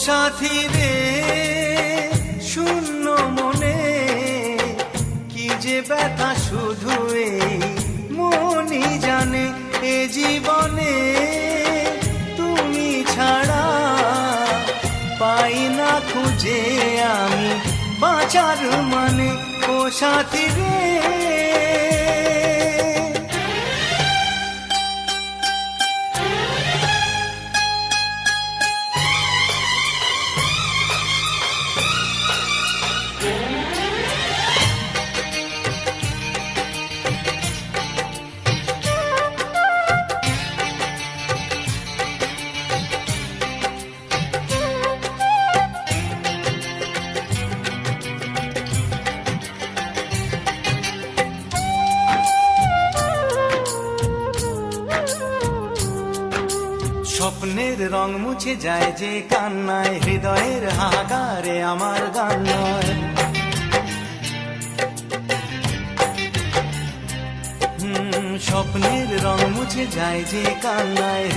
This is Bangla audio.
সাথী রে শূন্য মনে কি যে ব্যথা শুধু এই মনই জানে। এ জীবনে তুমি ছাড়া পাই না খুঁজে আমি বাঁচার মানে। ও সাথী রে স্বপ্নের রং মুছে যায় যে কান্নায়, হৃদয়ের হাহাকারে আমার গান নয়। স্বপ্নের রং মুছে যায় যে কান্নায়।